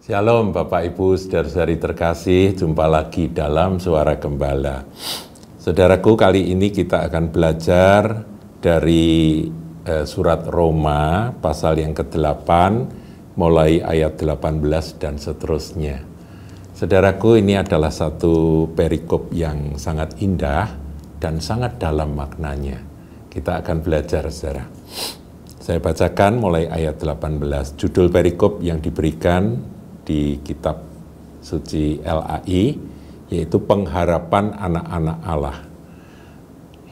Shalom Bapak Ibu, saudara-saudari terkasih, jumpa lagi dalam Suara Gembala. Saudaraku, kali ini kita akan belajar dari surat Roma, pasal yang ke-8, mulai ayat 18 dan seterusnya. Saudaraku, ini adalah satu perikop yang sangat indah dan sangat dalam maknanya. Kita akan belajar, saudara. Saya bacakan mulai ayat 18, judul perikop yang diberikan di kitab suci LAI, yaitu pengharapan anak-anak Allah.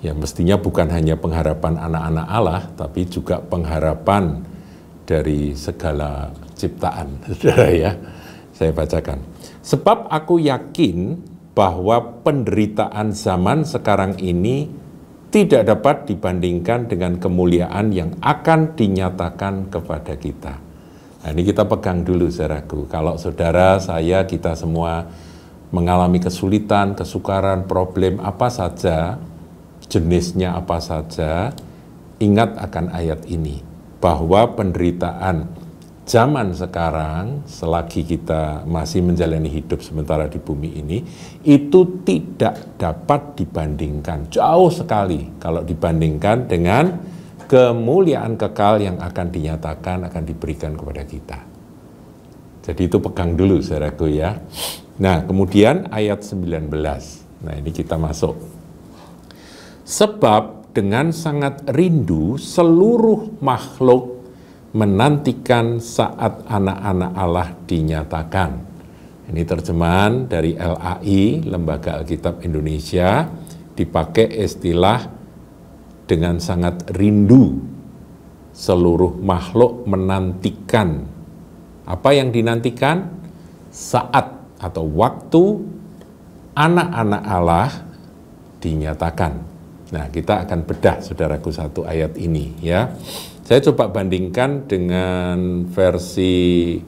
Ya, mestinya bukan hanya pengharapan anak-anak Allah, tapi juga pengharapan dari segala ciptaan. Saudara ya, saya bacakan. Sebab aku yakin bahwa penderitaan zaman sekarang ini tidak dapat dibandingkan dengan kemuliaan yang akan dinyatakan kepada kita. Nah, ini kita pegang dulu, saudaraku. Kalau saudara, saya, kita semua mengalami kesulitan, kesukaran, problem apa saja, jenisnya apa saja, ingat akan ayat ini, bahwa penderitaan zaman sekarang, selagi kita masih menjalani hidup sementara di bumi ini, itu tidak dapat dibandingkan, jauh sekali kalau dibandingkan dengan kemuliaan kekal yang akan dinyatakan, akan diberikan kepada kita. Jadi itu pegang dulu, saudaraku ya. Nah, kemudian ayat 19. Nah, ini kita masuk. Sebab dengan sangat rindu seluruh makhluk menantikan saat anak-anak Allah dinyatakan. Ini terjemahan dari LAI, Lembaga Alkitab Indonesia, dipakai istilah dengan sangat rindu seluruh makhluk menantikan. Apa yang dinantikan? Saat atau waktu anak-anak Allah dinyatakan. Nah, kita akan bedah, saudaraku, satu ayat ini ya. Saya coba bandingkan dengan versi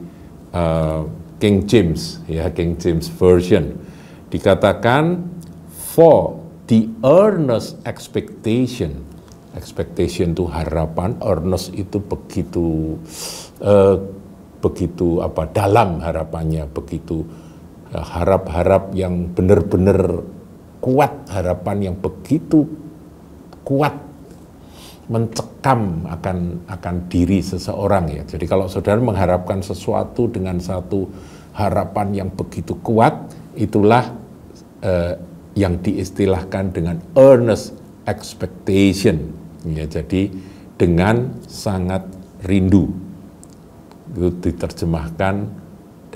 King James ya, King James Version. Dikatakan for the earnest expectation. Expectation itu harapan, earnest itu begitu dalam harapannya, begitu harap-harap yang benar-benar kuat, harapan yang begitu kuat mencekam akan diri seseorang ya. Jadi kalau saudara mengharapkan sesuatu dengan satu harapan yang begitu kuat, itulah yang diistilahkan dengan earnest expectation. Ya, jadi dengan sangat rindu. Itu diterjemahkan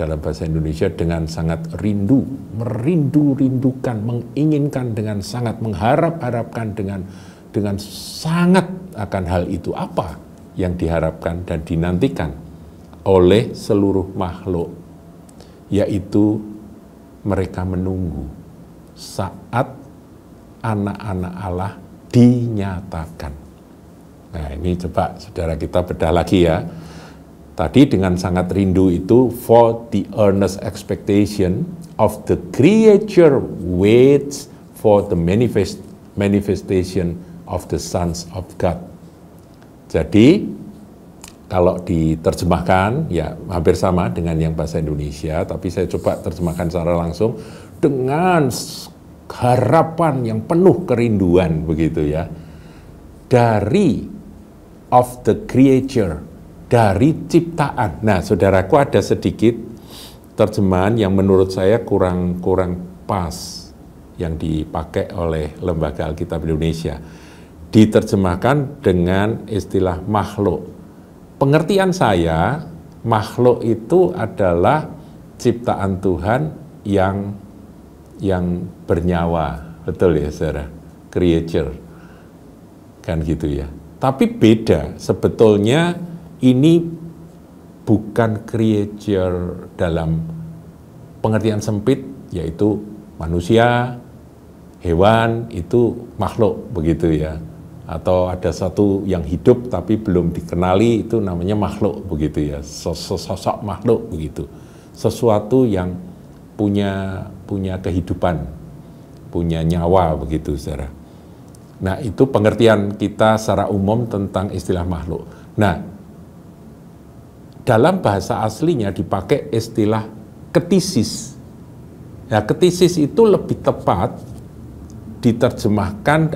dalam bahasa Indonesia dengan sangat rindu, merindu-rindukan, menginginkan dengan sangat, mengharap-harapkan dengan sangat akan hal itu. Apa yang diharapkan dan dinantikan oleh seluruh makhluk, yaitu mereka menunggu saat anak-anak Allah dinyatakan. Nah, ini coba saudara kita bedah lagi ya. Tadi dengan sangat rindu itu for the earnest expectation of the creature waits for the manifestation of the sons of God. Jadi kalau diterjemahkan ya hampir sama dengan yang bahasa Indonesia, tapi saya coba terjemahkan secara langsung dengan harapan yang penuh kerinduan begitu ya, dari of the creature, dari ciptaan. Nah, saudaraku, ada sedikit terjemahan yang menurut saya kurang pas yang dipakai oleh Lembaga Alkitab Indonesia. Diterjemahkan dengan istilah makhluk. Pengertian saya, makhluk itu adalah ciptaan Tuhan yang bernyawa, betul ya saudara, creature, kan gitu ya. Tapi beda, sebetulnya ini bukan creature dalam pengertian sempit, yaitu manusia, hewan, itu makhluk, begitu ya. Atau ada satu yang hidup tapi belum dikenali, itu namanya makhluk, begitu ya, sosok makhluk, begitu. Sesuatu yang punya kehidupan, punya nyawa, begitu saudara. Nah, itu pengertian kita secara umum tentang istilah makhluk. Nah, dalam bahasa aslinya dipakai istilah ktisis. Ya, ktisis itu lebih tepat diterjemahkan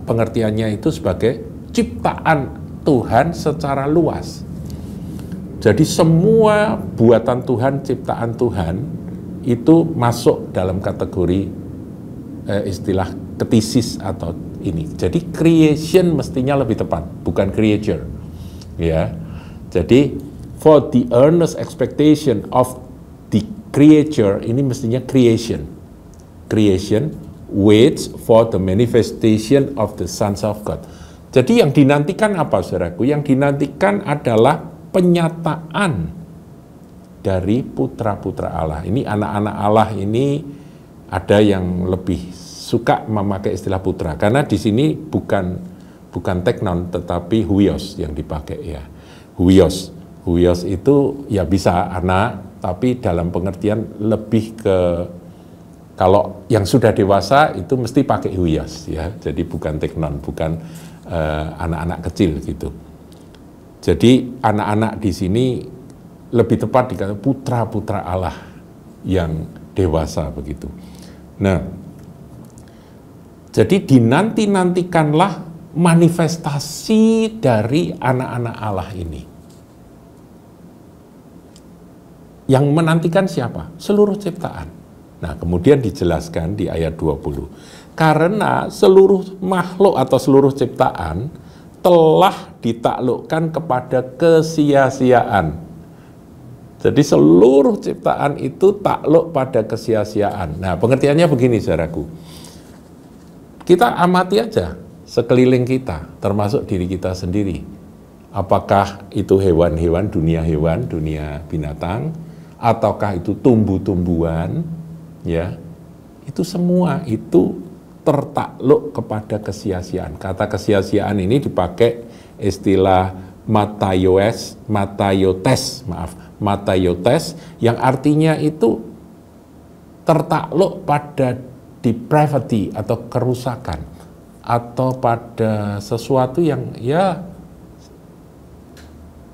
pengertiannya itu sebagai ciptaan Tuhan secara luas. Jadi semua buatan Tuhan, ciptaan Tuhan itu masuk dalam kategori istilah ktisis atau ini. Jadi creation mestinya lebih tepat, bukan creature. Ya. Jadi for the earnest expectation of the creature, ini mestinya creation. Creation waits for the manifestation of the sons of God. Jadi yang dinantikan apa, saudaraku? Yang dinantikan adalah penyataan dari putra-putra Allah. Ini anak-anak Allah ini ada yang lebih suka memakai istilah putra, karena di sini bukan teknon tetapi huios yang dipakai ya. Huios itu ya bisa anak, tapi dalam pengertian lebih ke kalau yang sudah dewasa itu mesti pakai huios ya. Jadi bukan teknon, bukan anak-anak kecil gitu. Jadi anak-anak di sini lebih tepat dikatakan putra-putra Allah yang dewasa begitu. Nah, jadi dinanti-nantikanlah manifestasi dari anak-anak Allah ini. Yang menantikan siapa? Seluruh ciptaan. Nah, kemudian dijelaskan di ayat 20. Karena seluruh makhluk atau seluruh ciptaan telah ditaklukkan kepada kesia-siaan. Jadi seluruh ciptaan itu takluk pada kesia-siaan. Nah, pengertiannya begini, saudaraku. Kita amati aja sekeliling kita, termasuk diri kita sendiri. Apakah itu hewan-hewan, dunia binatang, ataukah itu tumbuh-tumbuhan, ya, itu semua itu tertakluk kepada kesia-siaan. Kata kesia-siaan ini dipakai istilah matayotes, yang artinya itu tertakluk pada depravity atau kerusakan, atau pada sesuatu yang ya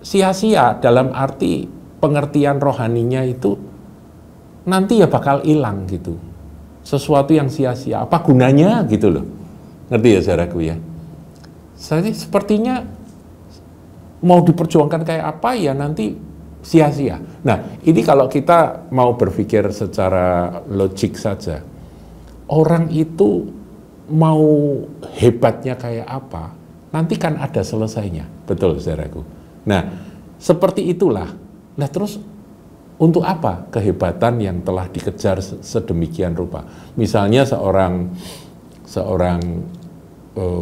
sia-sia, dalam arti pengertian rohaninya itu nanti ya bakal hilang gitu. Sesuatu yang sia-sia, apa gunanya gitu loh. Ngerti ya saudaraku ya? Jadi sepertinya mau diperjuangkan kayak apa ya nanti sia-sia. Nah, ini kalau kita mau berpikir secara logik saja, orang itu mau hebatnya kayak apa, nanti kan ada selesainya. Betul saudaraku. Nah, seperti itulah. Nah, terus untuk apa kehebatan yang telah dikejar sedemikian rupa? Misalnya seorang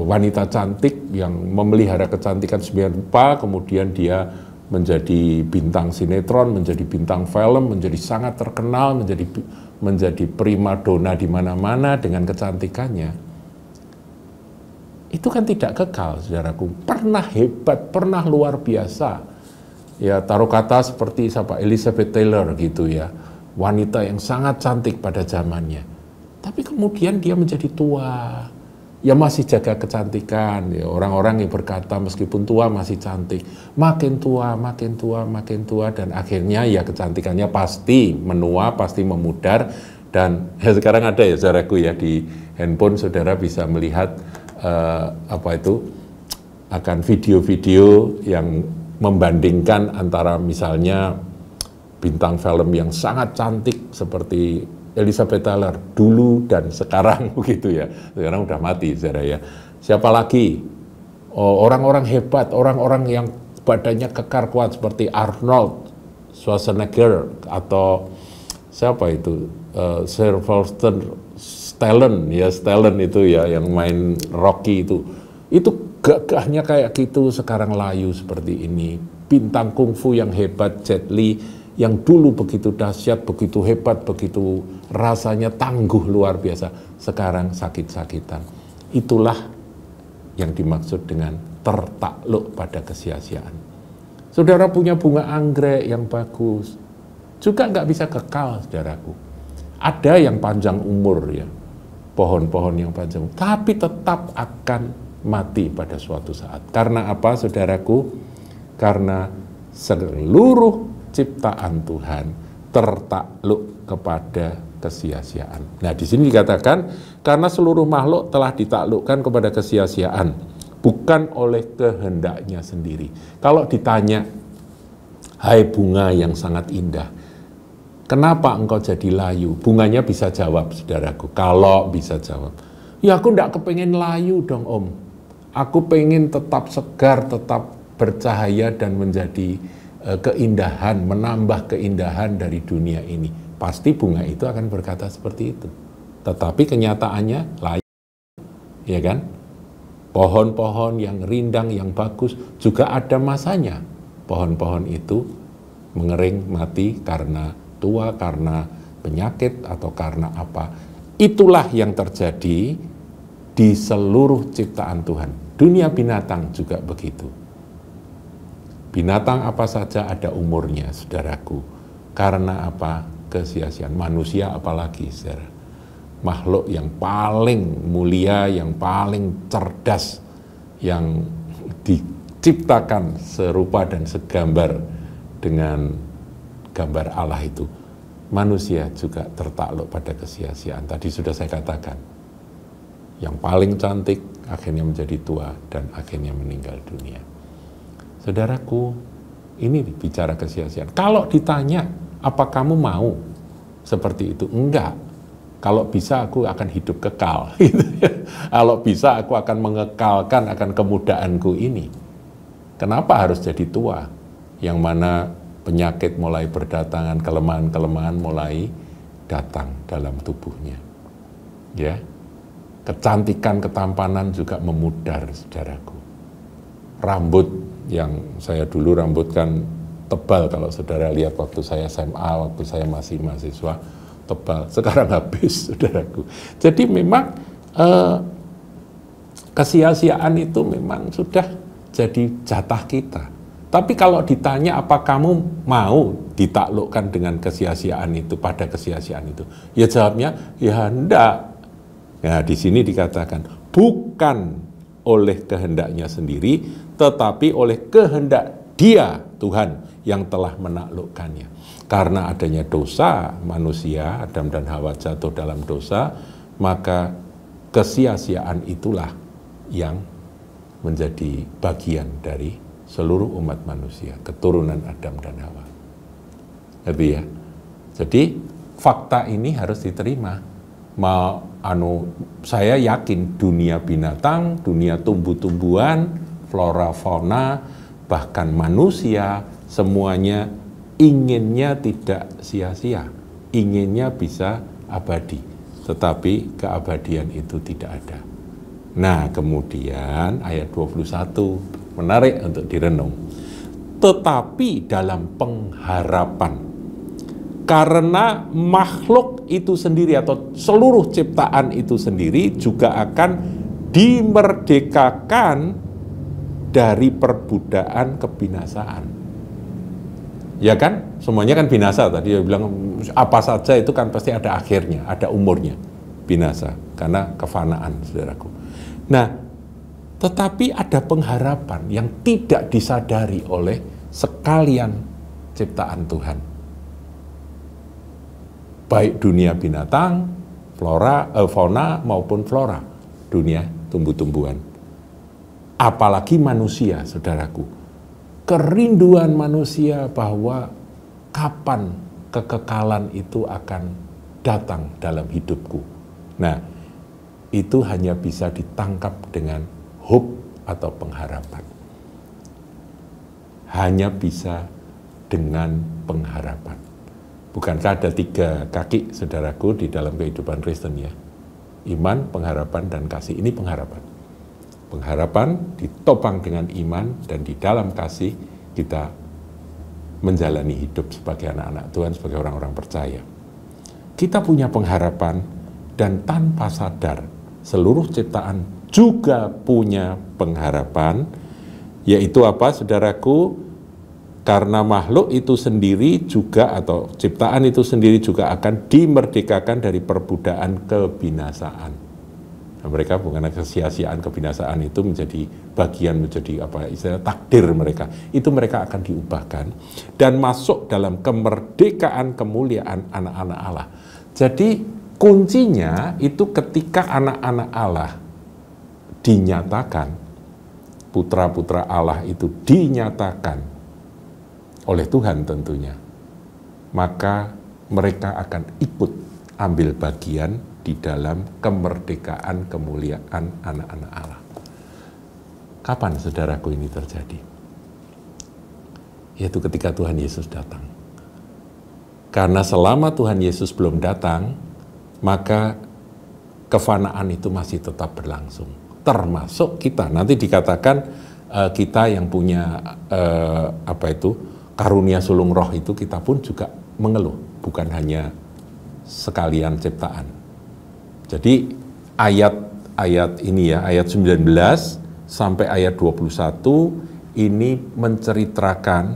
wanita cantik yang memelihara kecantikan sedemikian rupa, kemudian dia menjadi bintang sinetron, menjadi bintang film, menjadi sangat terkenal, menjadi primadona di mana-mana dengan kecantikannya. Itu kan tidak kekal, saudaraku. Pernah hebat, pernah luar biasa. Ya, taruh kata seperti siapa, Elizabeth Taylor gitu ya, wanita yang sangat cantik pada zamannya. Tapi kemudian dia menjadi tua, ya masih jaga kecantikan. Ya, orang-orang yang berkata meskipun tua masih cantik, makin tua, dan akhirnya ya kecantikannya pasti menua, pasti memudar. Dan ya sekarang ada ya saudaraku ya, di handphone saudara bisa melihat akan video-video yang membandingkan antara misalnya bintang film yang sangat cantik seperti Elizabeth Taylor dulu dan sekarang begitu ya. Sekarang udah mati saudara ya. Siapa lagi? Orang-orang hebat, orang-orang yang badannya kekar kuat seperti Arnold Schwarzenegger atau siapa itu? Sylvester Stallone ya, Stallone itu ya yang main Rocky itu gagahnya kayak gitu, sekarang layu seperti ini. Bintang kungfu yang hebat, Jet Li, yang dulu begitu dahsyat, begitu hebat, begitu rasanya tangguh luar biasa, sekarang sakit-sakitan. Itulah yang dimaksud dengan tertakluk pada kesia-siaan. Saudara punya bunga anggrek yang bagus, juga nggak bisa kekal, saudaraku. Ada yang panjang umur ya, pohon-pohon yang panjang, tapi tetap akan mati pada suatu saat. Karena apa, saudaraku? Karena seluruh ciptaan Tuhan tertakluk kepada kesia-siaan. Nah, di sini dikatakan karena seluruh makhluk telah ditaklukkan kepada kesia-siaan, bukan oleh kehendaknya sendiri. Kalau ditanya, hai bunga yang sangat indah, kenapa engkau jadi layu? Bunganya bisa jawab, saudaraku, kalau bisa jawab, ya aku enggak kepengen layu dong om, aku pengen tetap segar, tetap bercahaya dan menjadi keindahan, menambah keindahan dari dunia ini. Pasti bunga itu akan berkata seperti itu. Tetapi kenyataannya lain, ya kan? Pohon-pohon yang rindang, yang bagus, juga ada masanya. Pohon-pohon itu mengering, mati karena tua, karena penyakit, atau karena apa. Itulah yang terjadi di seluruh ciptaan Tuhan. Dunia binatang juga begitu. Binatang apa saja ada umurnya, saudaraku. Karena apa? Kesia-siaan. Manusia apalagi, saudara. Makhluk yang paling mulia, yang paling cerdas, yang diciptakan serupa dan segambar dengan gambar Allah itu. Manusia juga tertakluk pada kesia-siaan. Tadi sudah saya katakan. Yang paling cantik akhirnya menjadi tua dan akhirnya meninggal dunia. Saudaraku, ini bicara kesia-siaan. Kalau ditanya, apa kamu mau seperti itu? Enggak. Kalau bisa aku akan hidup kekal. Kalau bisa aku akan mengekalkan akan kemudaanku ini. Kenapa harus jadi tua? Yang mana penyakit mulai berdatangan, kelemahan-kelemahan mulai datang dalam tubuhnya. Ya, kecantikan, ketampanan juga memudar, saudaraku. Rambut yang saya dulu rambut kan tebal, kalau saudara lihat waktu saya SMA, waktu saya masih mahasiswa, tebal. Sekarang habis, saudaraku. Jadi memang kesia-siaan itu memang sudah jadi jatah kita. Tapi kalau ditanya apa kamu mau ditaklukkan dengan kesia-siaan itu, pada kesia-siaan itu, ya jawabnya ya enggak. Nah, di sini dikatakan bukan oleh kehendaknya sendiri, tetapi oleh kehendak Dia, Tuhan, yang telah menaklukkannya. Karena adanya dosa manusia, Adam dan Hawa jatuh dalam dosa, maka kesia-siaan itulah yang menjadi bagian dari seluruh umat manusia, keturunan Adam dan Hawa. Gitu ya. Jadi fakta ini harus diterima. Saya yakin dunia binatang, dunia tumbuh-tumbuhan, flora fauna, bahkan manusia, semuanya inginnya tidak sia-sia, inginnya bisa abadi, tetapi keabadian itu tidak ada. Nah, kemudian ayat 21 menarik untuk direnung. Tetapi dalam pengharapan, karena makhluk itu sendiri atau seluruh ciptaan itu sendiri juga akan dimerdekakan dari perbudakan kebinasaan. Ya kan? Semuanya kan binasa. Tadi dia bilang apa saja itu kan pasti ada akhirnya, ada umurnya. Binasa karena kefanaan, saudaraku. Nah, tetapi ada pengharapan yang tidak disadari oleh sekalian ciptaan Tuhan. Baik dunia binatang, fauna maupun flora, dunia tumbuh-tumbuhan. Apalagi manusia, saudaraku. Kerinduan manusia bahwa kapan kekekalan itu akan datang dalam hidupku. Nah, itu hanya bisa ditangkap dengan hope atau pengharapan. Hanya bisa dengan pengharapan. Bukankah ada 3 kaki, saudaraku, di dalam kehidupan Kristen ya? Iman, pengharapan, dan kasih. Ini pengharapan. Pengharapan ditopang dengan iman, dan di dalam kasih kita menjalani hidup sebagai anak-anak Tuhan, sebagai orang-orang percaya. Kita punya pengharapan, dan tanpa sadar seluruh ciptaan juga punya pengharapan, yaitu apa, saudaraku? Karena makhluk itu sendiri juga atau ciptaan itu sendiri juga akan dimerdekakan dari perbudakan kebinasaan. Nah, mereka bukan kesia-siaan, kebinasaan itu menjadi bagian, menjadi apa istilah takdir mereka. Itu mereka akan diubahkan dan masuk dalam kemerdekaan kemuliaan anak-anak Allah. Jadi kuncinya itu ketika anak-anak Allah dinyatakan, putra-putra Allah itu dinyatakan oleh Tuhan tentunya, maka mereka akan ikut ambil bagian di dalam kemerdekaan kemuliaan anak-anak Allah. Kapan saudaraku ini terjadi? Yaitu ketika Tuhan Yesus datang. Karena selama Tuhan Yesus belum datang, maka kefanaan itu masih tetap berlangsung. Termasuk kita. Nanti dikatakan kita yang punya karunia sulung roh itu, kita pun juga mengeluh. Bukan hanya sekalian ciptaan. Jadi ayat ini ya, ayat 19 sampai ayat 21 ini menceritakan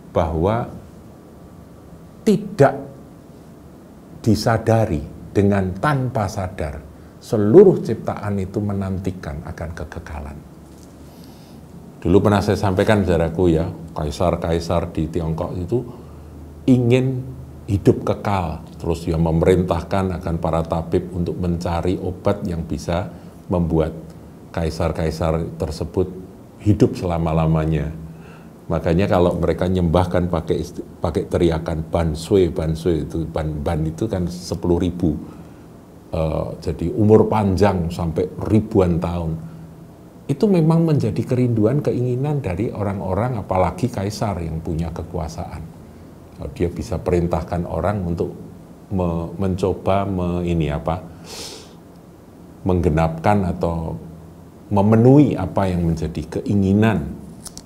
bahwa tidak disadari dengan tanpa sadar seluruh ciptaan itu menantikan akan kekekalan. Dulu pernah saya sampaikan saudaraku ya, kaisar-kaisar di Tiongkok itu ingin hidup kekal, terus dia memerintahkan akan para tabib untuk mencari obat yang bisa membuat kaisar-kaisar tersebut hidup selama-lamanya. Makanya kalau mereka nyembahkan pakai teriakan ban sui itu ban itu kan 10.000, jadi umur panjang sampai ribuan tahun. Itu memang menjadi kerinduan, keinginan dari orang-orang, apalagi kaisar yang punya kekuasaan. Dia bisa perintahkan orang untuk mencoba menggenapkan atau memenuhi apa yang menjadi keinginan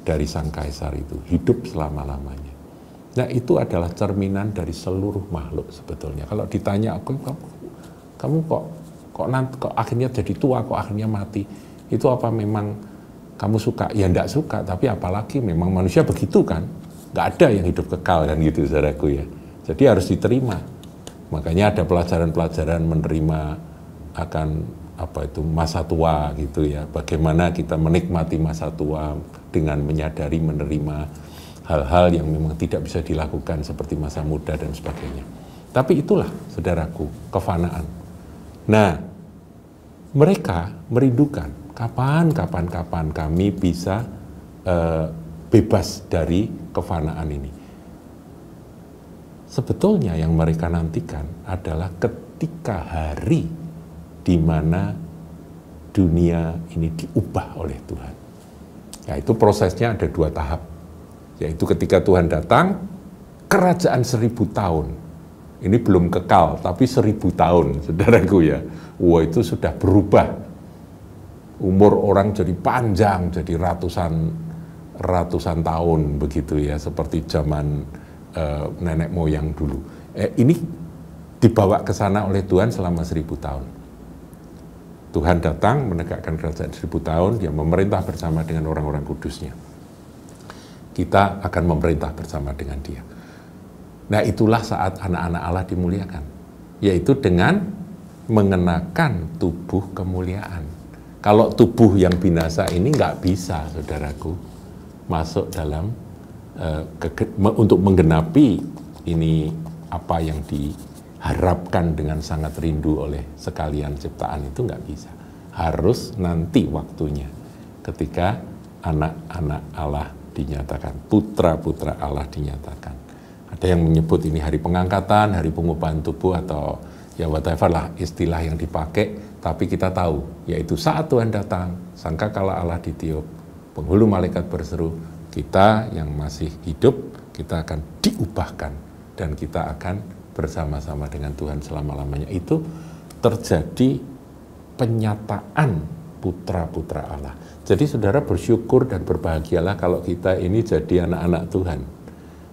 dari sang kaisar itu, hidup selama-lamanya. Nah, itu adalah cerminan dari seluruh makhluk sebetulnya. Kalau ditanya, kamu kok akhirnya jadi tua, kok akhirnya mati, itu apa memang kamu suka? Ya enggak suka, tapi apalagi memang manusia begitu kan. Nggak ada yang hidup kekal kan gitu saudaraku ya. Jadi harus diterima. Makanya ada pelajaran-pelajaran menerima akan masa tua gitu ya. Bagaimana kita menikmati masa tua dengan menyadari menerima hal-hal yang memang tidak bisa dilakukan seperti masa muda dan sebagainya. Tapi itulah saudaraku, kefanaan. Nah, mereka merindukan kapan kami bisa bebas dari kefanaan ini. Sebetulnya yang mereka nantikan adalah ketika hari di mana dunia ini diubah oleh Tuhan. Yaitu prosesnya ada 2 tahap. Yaitu ketika Tuhan datang, kerajaan 1000 tahun. Ini belum kekal, tapi 1000 tahun, saudaraku ya. Wah, itu sudah berubah. Umur orang jadi panjang, jadi ratusan tahun begitu ya, seperti zaman nenek moyang dulu. Ini dibawa ke sana oleh Tuhan selama 1000 tahun. Tuhan datang menegakkan kerajaan 1000 tahun, dia memerintah bersama dengan orang-orang kudusnya. Kita akan memerintah bersama dengan dia. Nah, itulah saat anak-anak Allah dimuliakan, yaitu dengan mengenakan tubuh kemuliaan. Kalau tubuh yang binasa ini nggak bisa, saudaraku, masuk dalam untuk menggenapi ini apa yang diharapkan dengan sangat rindu oleh sekalian ciptaan itu nggak bisa. Harus nanti waktunya ketika anak-anak Allah dinyatakan, putra-putra Allah dinyatakan. Ada yang menyebut ini hari pengangkatan, hari pengubahan tubuh, atau ya whatever lah istilah yang dipakai, tapi kita tahu, yaitu saat Tuhan datang, sangkakala Allah ditiup, penghulu malaikat berseru, kita yang masih hidup, kita akan diubahkan, dan kita akan bersama-sama dengan Tuhan selama-lamanya. Itu terjadi penyataan putra-putra Allah. Jadi saudara bersyukur dan berbahagialah kalau kita ini jadi anak-anak Tuhan.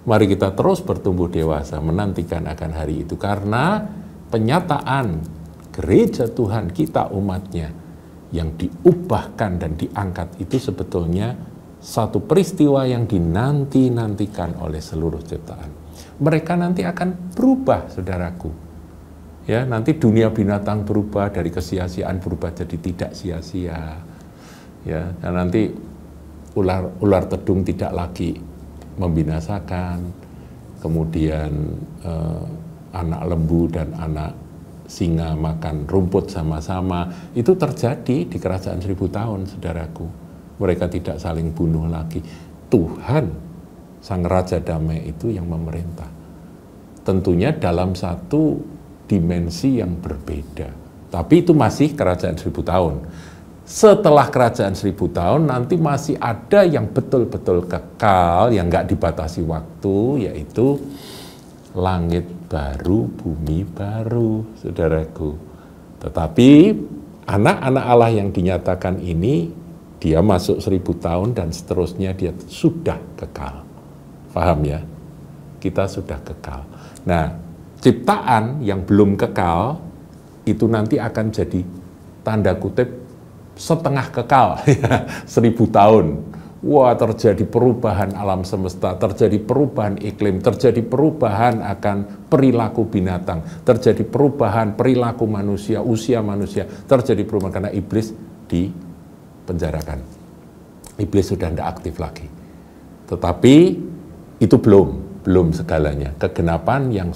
Mari kita terus bertumbuh dewasa menantikan akan hari itu, karena penyataan gereja Tuhan kita umatnya yang diubahkan dan diangkat itu sebetulnya satu peristiwa yang dinanti-nantikan oleh seluruh ciptaan. Mereka nanti akan berubah, saudaraku. Ya, nanti dunia binatang berubah dari kesia-siaan berubah jadi tidak sia-sia. Ya, dan nanti ular tedung tidak lagi membinasakan. Kemudian anak lembu dan anak singa makan rumput sama-sama. Itu terjadi di kerajaan 1000 tahun, saudaraku. Mereka tidak saling bunuh lagi. Tuhan, Sang Raja Damai itu yang memerintah. Tentunya dalam satu dimensi yang berbeda. Tapi itu masih kerajaan 1000 tahun. Setelah kerajaan 1000 tahun, nanti masih ada yang betul-betul kekal, yang nggak dibatasi waktu, yaitu langit baru, bumi baru, saudaraku. Tetapi anak-anak Allah yang dinyatakan ini, dia masuk 1000 tahun dan seterusnya dia sudah kekal. Paham ya? Kita sudah kekal. Nah, ciptaan yang belum kekal itu nanti akan jadi tanda kutip setengah kekal, 1000 tahun. Wah, terjadi perubahan alam semesta, terjadi perubahan iklim, terjadi perubahan akan perilaku binatang, terjadi perubahan perilaku manusia, usia manusia, terjadi perubahan karena iblis dipenjarakan. Iblis sudah tidak aktif lagi. Tetapi itu belum segalanya. Kegenapan yang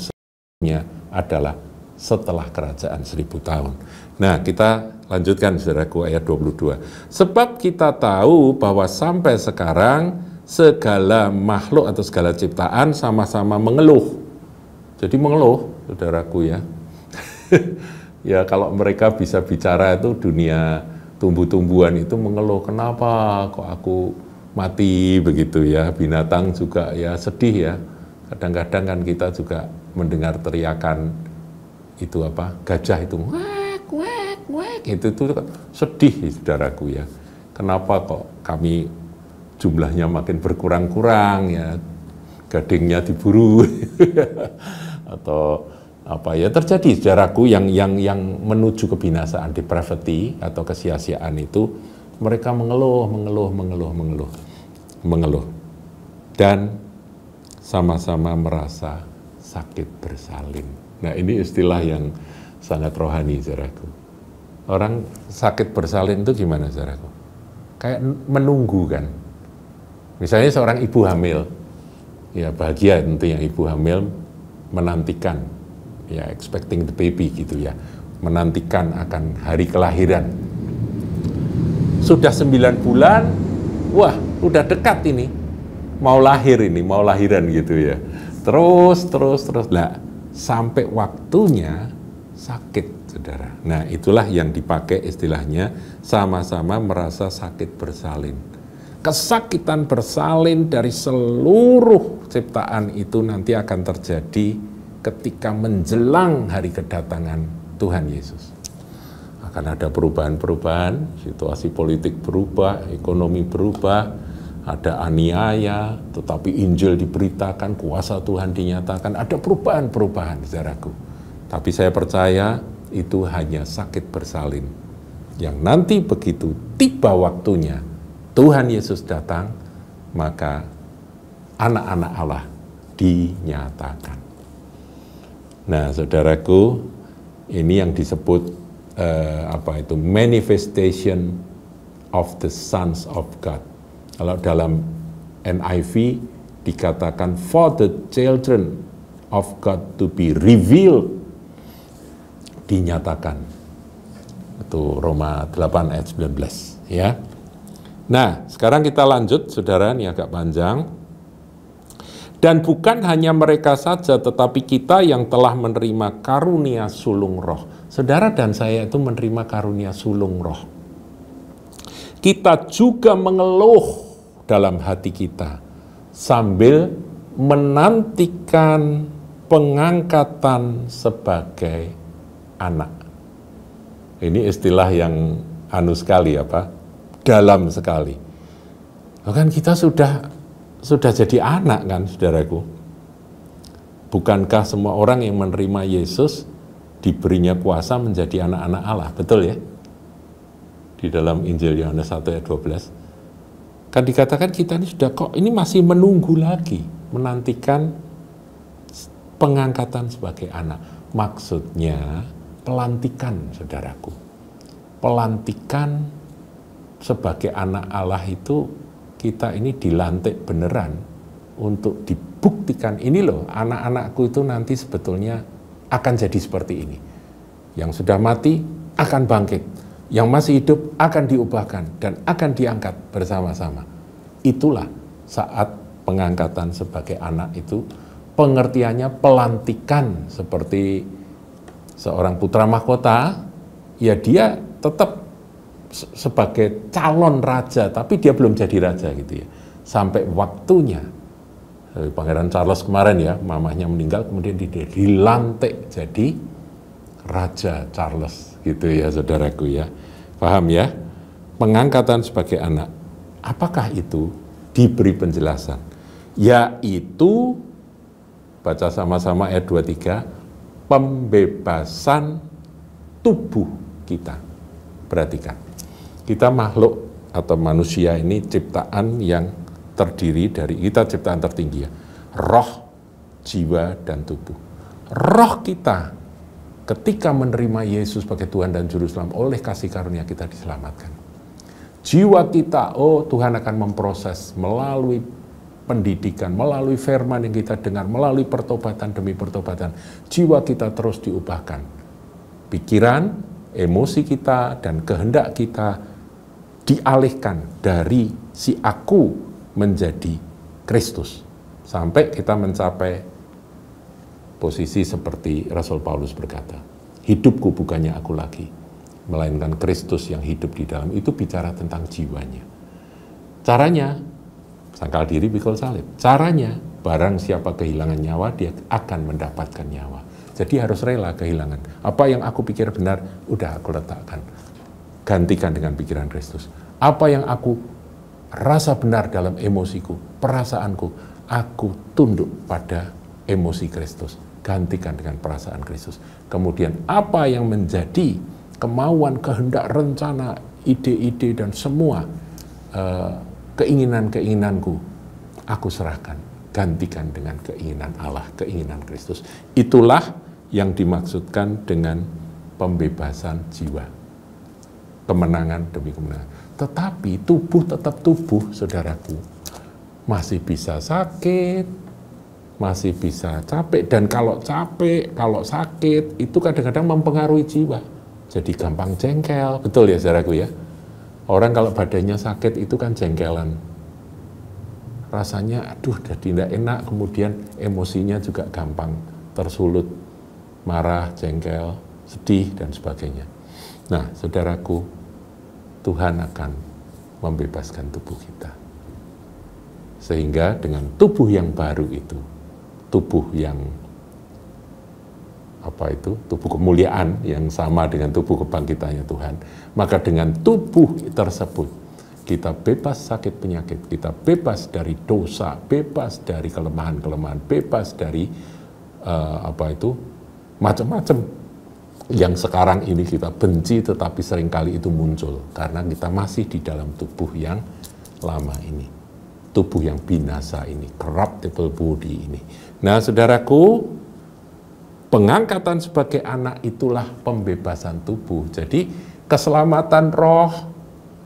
adalah setelah kerajaan 1000 tahun. Nah, kita lanjutkan, saudaraku, ayat 22. Sebab kita tahu bahwa sampai sekarang segala makhluk atau segala ciptaan sama-sama mengeluh. Jadi mengeluh, saudaraku ya. Ya, kalau mereka bisa bicara itu dunia tumbuh-tumbuhan itu mengeluh, kenapa kok aku mati begitu ya. Binatang juga ya sedih ya. Kadang-kadang kan kita juga mendengar teriakan itu apa, gajah itu wek wek wek, itu sedih, saudaraku ya. Kenapa kok kami jumlahnya makin berkurang-kurang ya, gadingnya diburu atau apa ya, terjadi, saudaraku, yang menuju kebinasaan, depravity atau kesia-siaan itu, mereka mengeluh dan sama-sama merasa sakit bersalin. Nah, ini istilah yang sangat rohani, saudaraku. Orang sakit bersalin itu gimana, saudaraku? Kayak menunggu kan. Misalnya seorang ibu hamil, ya bahagia tentu yang ibu hamil menantikan, ya expecting the baby gitu ya, menantikan akan hari kelahiran. Sudah 9 bulan, wah udah dekat ini, mau lahiran gitu ya. Terus. Nah, sampai waktunya sakit, saudara. Nah, itulah yang dipakai istilahnya sama-sama merasa sakit bersalin. Kesakitan bersalin dari seluruh ciptaan itu nanti akan terjadi ketika menjelang hari kedatangan Tuhan Yesus. Akan ada perubahan-perubahan, situasi politik berubah, ekonomi berubah, ada aniaya, tetapi Injil diberitakan, kuasa Tuhan dinyatakan, ada perubahan-perubahan, saudaraku. Tapi saya percaya itu hanya sakit bersalin. Yang nanti begitu tiba waktunya, Tuhan Yesus datang, maka anak-anak Allah dinyatakan. Nah, saudaraku, ini yang disebut manifestation of the sons of God. Kalau dalam NIV dikatakan for the children of God to be revealed, dinyatakan. Itu Roma 8 ayat 19 ya. Nah, sekarang kita lanjut, saudara, ini agak panjang. Dan bukan hanya mereka saja, tetapi kita yang telah menerima karunia sulung roh. Saudara dan saya itu menerima karunia sulung roh. Kita juga mengeluh dalam hati kita sambil menantikan pengangkatan sebagai anak. Ini istilah yang sekali dalam sekali. Kan kita sudah jadi anak kan, saudaraku. Bukankah semua orang yang menerima Yesus diberinya kuasa menjadi anak-anak Allah, betul ya? Di dalam Injil Yohanes 1 ayat 12. Kan dikatakan kita ini sudah ini masih menunggu lagi, menantikan pengangkatan sebagai anak. Maksudnya pelantikan, saudaraku. Pelantikan sebagai anak Allah itu kita ini dilantik beneran untuk dibuktikan, ini loh anak-anakku itu nanti sebetulnya akan jadi seperti ini. Yang sudah mati akan bangkit, yang masih hidup akan diubahkan dan akan diangkat bersama-sama. Itulah saat pengangkatan sebagai anak itu, pengertiannya pelantikan. Seperti seorang putra mahkota, ya dia tetap sebagai calon raja, tapi dia belum jadi raja gitu ya. Sampai waktunya, Pangeran Charles kemarin ya, mamahnya meninggal, kemudian dia dilantik jadi Raja Charles gitu ya, saudaraku ya. Paham ya? Pengangkatan sebagai anak, apakah itu? Diberi penjelasan, yaitu, baca sama-sama ayat 23, pembebasan tubuh kita. Perhatikan, kita makhluk atau manusia ini ciptaan yang terdiri dari, kita ciptaan tertinggi ya, roh, jiwa, dan tubuh. Roh kita ketika menerima Yesus sebagai Tuhan dan Juru Selamat, oleh kasih karunia kita diselamatkan. Jiwa kita, oh Tuhan akan memproses melalui pendidikan, melalui firman yang kita dengar, melalui pertobatan demi pertobatan. Jiwa kita terus diubahkan. Pikiran, emosi kita, dan kehendak kita dialihkan dari si aku menjadi Kristus. Sampai kita mencapai posisi seperti Rasul Paulus berkata, hidupku bukannya aku lagi, melainkan Kristus yang hidup di dalam. Itu bicara tentang jiwanya. Caranya, sangkal diri pikul salib. Caranya, barang siapa kehilangan nyawa, dia akan mendapatkan nyawa. Jadi harus rela kehilangan. Apa yang aku pikir benar, udah aku letakkan. Gantikan dengan pikiran Kristus. Apa yang aku rasa benar dalam emosiku, perasaanku, aku tunduk pada emosi Kristus. Gantikan dengan perasaan Kristus. Kemudian apa yang menjadi kemauan, kehendak, rencana, ide-ide, dan semua keinginan-keinginanku, aku serahkan. Gantikan dengan keinginan Allah, keinginan Kristus. Itulah yang dimaksudkan dengan pembebasan jiwa. Kemenangan demi kemenangan. Tetapi tubuh tetap tubuh, saudaraku. Masih bisa sakit, masih bisa capek. Dan kalau capek, kalau sakit, itu kadang-kadang mempengaruhi jiwa. Jadi gampang jengkel, betul ya saudaraku ya? Orang kalau badannya sakit itu kan jengkelan. Rasanya, aduh jadi tidak enak, kemudian emosinya juga gampang tersulut. Marah, jengkel, sedih, dan sebagainya. Nah, saudaraku, Tuhan akan membebaskan tubuh kita. Sehingga dengan tubuh yang baru itu, tubuh yang tubuh kemuliaan yang sama dengan tubuh kebangkitannya Tuhan, maka dengan tubuh tersebut kita bebas sakit penyakit, kita bebas dari dosa, bebas dari kelemahan-kelemahan, bebas dari macam-macam yang sekarang ini kita benci, tetapi seringkali itu muncul karena kita masih di dalam tubuh yang lama ini, tubuh yang binasa ini, corruptible body ini. Nah, saudaraku, pengangkatan sebagai anak itulah pembebasan tubuh. Jadi keselamatan roh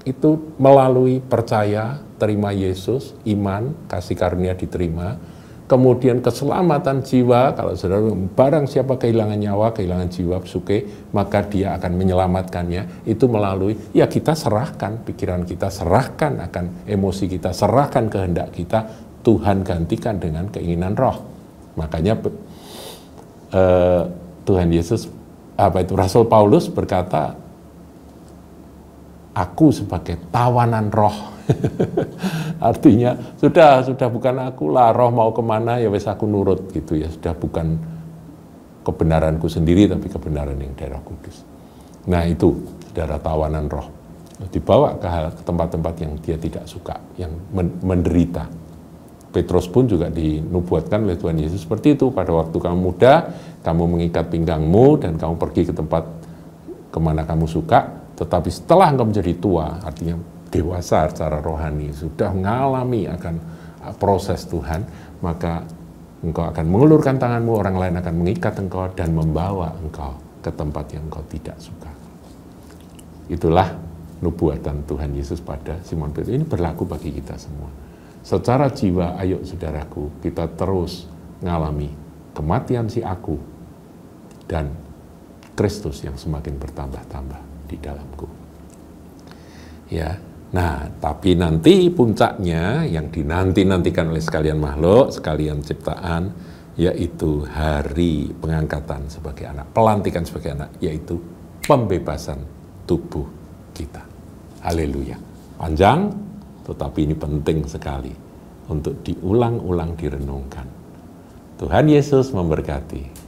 itu melalui percaya, terima Yesus, iman, kasih karunia diterima. Kemudian keselamatan jiwa, kalau saudara barang siapa kehilangan nyawa, kehilangan jiwa, suke, maka dia akan menyelamatkannya. Itu melalui, ya kita serahkan pikiran kita, serahkan akan emosi kita, serahkan kehendak kita, Tuhan gantikan dengan keinginan roh. Makanya Tuhan Yesus, Rasul Paulus berkata, aku sebagai tawanan roh. Artinya sudah bukan aku lah, roh mau kemana ya wes aku nurut gitu ya, sudah bukan kebenaranku sendiri tapi kebenaran yang dari Roh Kudus. Nah itu saudara, tawanan roh dibawa ke tempat-tempat yang dia tidak suka, yang menderita. Petrus pun juga dinubuatkan oleh Tuhan Yesus seperti itu. Pada waktu kamu muda, kamu mengikat pinggangmu dan kamu pergi ke tempat kemana kamu suka, tetapi setelah engkau menjadi tua, artinya dewasa secara rohani, sudah mengalami akan proses Tuhan, maka Engkau akan mengulurkan tanganmu, orang lain akan mengikat engkau dan membawa engkau ke tempat yang engkau tidak suka. Itulah nubuatan Tuhan Yesus pada Simon Petrus. Ini berlaku bagi kita semua. Secara jiwa, ayo saudaraku, kita terus mengalami kematian si aku dan Kristus yang semakin bertambah-tambah di dalamku. Ya, nah tapi nanti puncaknya yang dinanti-nantikan oleh sekalian makhluk, sekalian ciptaan, yaitu hari pengangkatan sebagai anak, pelantikan sebagai anak, yaitu pembebasan tubuh kita. Haleluya. Panjang, tetapi ini penting sekali untuk diulang-ulang direnungkan. Tuhan Yesus memberkati.